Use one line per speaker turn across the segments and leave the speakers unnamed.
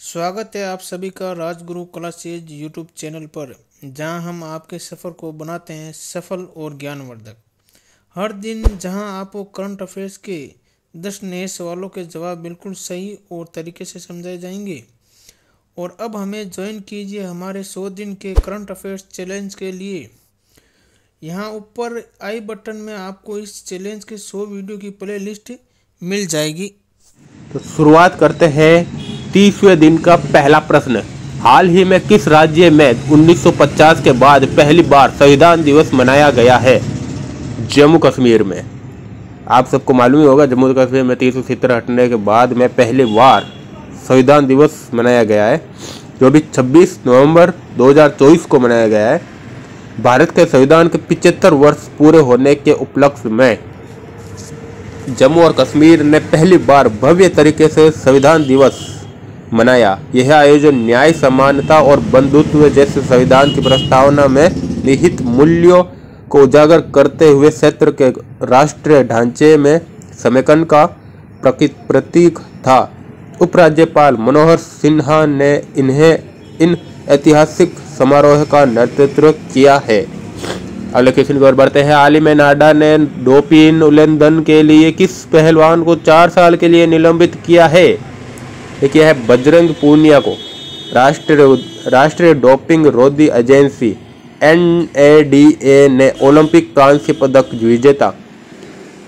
स्वागत है आप सभी का राजगुरु क्लासेज यूट्यूब चैनल पर, जहां हम आपके सफ़र को बनाते हैं सफल और ज्ञानवर्धक। हर दिन जहां आपको करंट अफेयर्स के 10 नए सवालों के जवाब बिल्कुल सही और तरीके से समझाए जाएंगे। और अब हमें ज्वाइन कीजिए हमारे 100 दिन के करंट अफेयर्स चैलेंज के लिए। यहां ऊपर आई बटन में आपको इस चैलेंज के 100 वीडियो की प्ले लिस्ट मिल जाएगी।
तो शुरुआत करते हैं 30वें दिन का पहला प्रश्न। हाल ही में किस राज्य में 1950 के बाद पहली बार संविधान दिवस मनाया गया है? जम्मू कश्मीर में। आप सबको मालूम ही होगा, जम्मू कश्मीर में 370 हटने के बाद में पहली बार संविधान दिवस मनाया गया है, जो भी 26 नवंबर 2024 को मनाया गया है। भारत के संविधान के 75 वर्ष पूरे होने के उपलक्ष्य में जम्मू और कश्मीर ने पहली बार भव्य तरीके से संविधान दिवस मनाया। यह आयोजन न्याय, समानता और बंधुत्व जैसे संविधान की प्रस्तावना में निहित मूल्यों को उजागर करते हुए क्षेत्र के राष्ट्रीय ढांचे में समेकन का प्रतीक था। उपराज्यपाल मनोहर सिन्हा ने इन ऐतिहासिक समारोह का नेतृत्व किया है। अगले क्वेश्चन की ओर बढ़ते हैं। हाल ही में नाडा ने डोपिंग उल्लंघन के लिए किस पहलवान को 4 साल के लिए निलंबित किया है? ये किया है बजरंग पूनिया को। राष्ट्रीय डोपिंग रोधी एजेंसी NADA ने ओलंपिक कांस्य पदक विजेता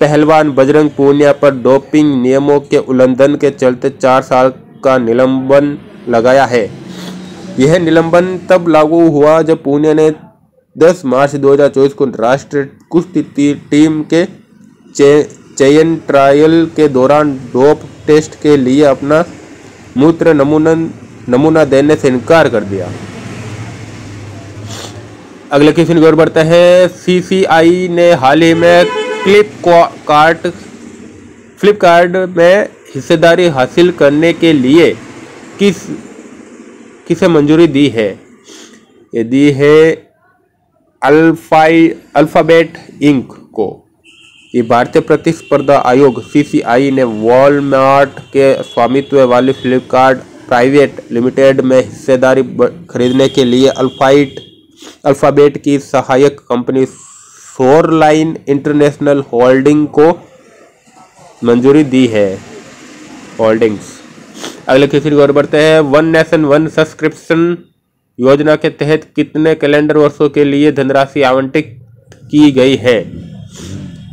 पहलवान बजरंग पूनिया पर डोपिंग नियमों के उल्लंघन के चलते 4 साल का निलंबन लगाया है। यह निलंबन तब लागू हुआ जब पूनिया ने 10 मार्च 2024 को राष्ट्रीय कुश्ती टीम के चयन ट्रायल के दौरान डोप टेस्ट के लिए अपना मूत्र नमूना देने से इनकार कर दिया। अगले क्वेश्चन की ओर बढ़ते हैं। CCI ने हाल ही में फ्लिपकार्ट में हिस्सेदारी हासिल करने के लिए किसे मंजूरी दी है? ये दी है अल्फाबेट इंक को। ये भारतीय प्रतिस्पर्धा आयोग CCI ने वॉलमार्ट के स्वामित्व वाली फ्लिपकार्ट प्राइवेट लिमिटेड में हिस्सेदारी खरीदने के लिए अल्फाबेट की सहायक कंपनी शोरलाइन इंटरनेशनल होल्डिंग को मंजूरी दी है। होल्डिंग्स। अगले क्वेश्चन की ओर बढ़ते हैं। वन नेशन वन सब्सक्रिप्शन योजना के तहत कितने कैलेंडर वर्षों के लिए धनराशि आवंटित की गई है?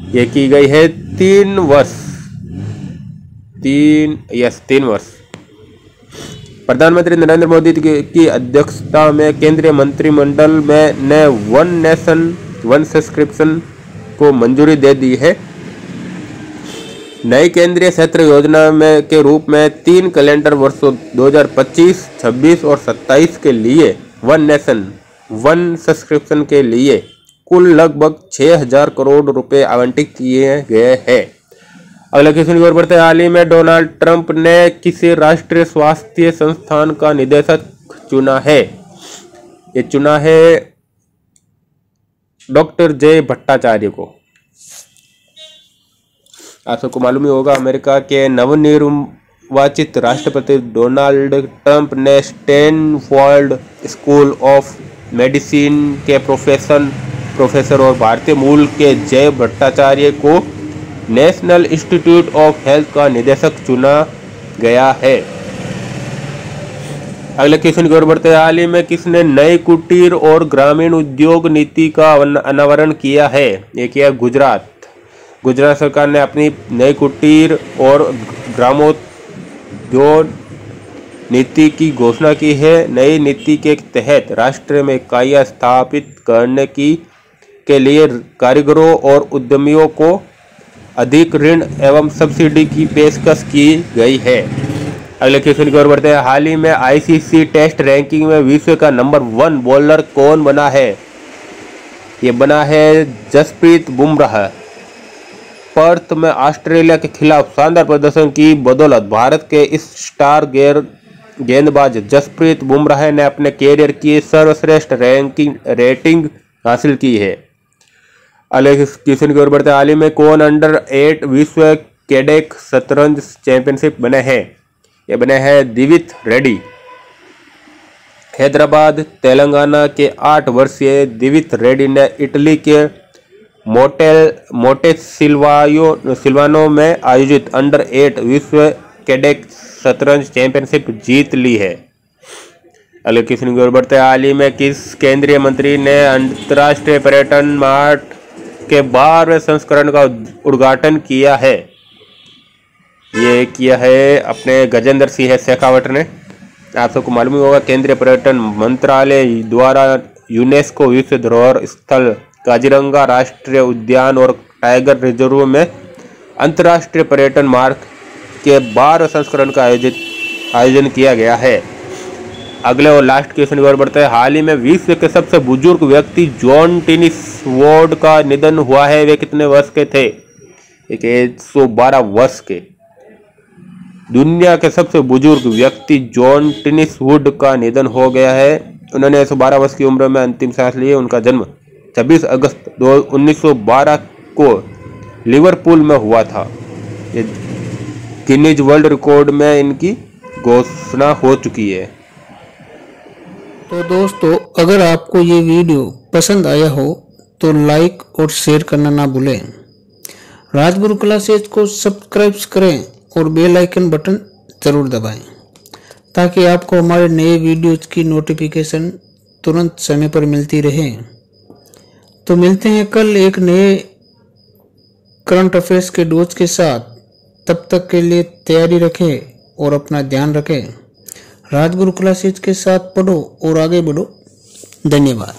यह की गई है 3 वर्ष। 3 वर्ष। प्रधानमंत्री नरेंद्र मोदी की अध्यक्षता में केंद्रीय मंत्रिमंडल ने वन नेशन वन सब्सक्रिप्शन को मंजूरी दे दी है। नई केंद्रीय क्षेत्र योजना के रूप में 3 कैलेंडर वर्षों 2025, 26 और 27 के लिए वन नेशन वन सब्सक्रिप्शन के लिए कुल लगभग 6,000 करोड़ रुपए आवंटित किए गए हैं। अगले क्वेश्चन की ओर बढ़ते हैं। हाल ही में डोनाल्ड ट्रंप ने किसी राष्ट्रीय स्वास्थ्य संस्थान का निदेशक चुना है? ये चुना है डॉक्टर जय भट्टाचार्य को। आप सबको मालूम ही होगा, अमेरिका के नवनिर्वाचित राष्ट्रपति डोनाल्ड ट्रंप ने स्टैनफोर्ड स्कूल ऑफ मेडिसिन के प्रोफेसर और भारतीय मूल के जय भट्टाचार्य को नेशनल इंस्टीट्यूट ऑफ हेल्थ का निदेशक चुना गया है। अगले क्वेश्चन की ओर बढ़ते हैं। हाल ही में किसने नई कुटीर और ग्रामीण उद्योग नीति का अनावरण किया है? ये किया गुजरात सरकार ने अपनी नई कुटीर और ग्रामोद्योग नीति की घोषणा की है। नई नीति के तहत राष्ट्र में इकाइयां स्थापित करने के लिए कारीगरों और उद्यमियों को अधिक ऋण एवं सब्सिडी की पेशकश की गई है। अगले क्वेश्चन की ओर बढ़ते हैं। हाल ही में ICC टेस्ट रैंकिंग में विश्व का नंबर 1 बॉलर कौन बना है? ये बना है जसप्रीत बुमराह। पर्थ में ऑस्ट्रेलिया के खिलाफ शानदार प्रदर्शन की बदौलत भारत के इस स्टार गेंदबाज जसप्रीत बुमराह ने अपने कैरियर की सर्वश्रेष्ठ रेटिंग हासिल की है। अगले क्वेश्चन की ओर बढ़ते हैं। हाल ही में कौन अंडर 8 विश्व कैडेट शतरंज चैंपियनशिप बने हैं? ये बने हैं दिविथ रेड्डी। हैदराबाद तेलंगाना के 8 वर्षीय दिविथ रेड्डी ने इटली के मोटे सिल्वानो में आयोजित अंडर 8 विश्व कैडेट शतरंज चैंपियनशिप जीत ली है। अगले क्वेश्चन की ओर बढ़ते हैं। हाल ही में किस केंद्रीय मंत्री ने अंतर्राष्ट्रीय पर्यटन मार्ट के 12वें संस्करण का उद्घाटन किया है? ये किया है अपने गजेंद्र सिंह शेखावत ने। आप सबको मालूम ही होगा, केंद्रीय पर्यटन मंत्रालय द्वारा यूनेस्को विश्व धरोहर स्थल काजीरंगा राष्ट्रीय उद्यान और टाइगर रिजर्व में अंतर्राष्ट्रीय पर्यटन मार्ग के 12वें संस्करण का आयोजन किया गया है। अगले और लास्ट क्वेश्चन की ओर बढ़ते हैं। हाल ही में विश्व के सबसे बुजुर्ग व्यक्ति जॉन टेनिस वुड का निधन हुआ है। वे कितने वर्ष के थे? 112 वर्ष के। दुनिया के सबसे बुजुर्ग व्यक्ति जॉन टेनिस वुड का निधन हो गया है। उन्होंने 112 वर्ष की उम्र में अंतिम सांस ली। उनका जन्म 26 अगस्त 1912 को लिवरपूल में हुआ था। ये गिनीज वर्ल्ड रिकॉर्ड में इनकी घोषणा हो चुकी है।
तो दोस्तों, अगर आपको ये वीडियो पसंद आया हो तो लाइक और शेयर करना ना भूलें। राजगुरु क्लासेज को सब्सक्राइब करें और बेल आइकन बटन जरूर दबाएं ताकि आपको हमारे नए वीडियोज की नोटिफिकेशन तुरंत समय पर मिलती रहे। तो मिलते हैं कल एक नए करंट अफेयर्स के डोज के साथ। तब तक के लिए तैयारी रखें और अपना ध्यान रखें। राजगुरु क्लासेज के साथ पढ़ो और आगे बढ़ो। धन्यवाद।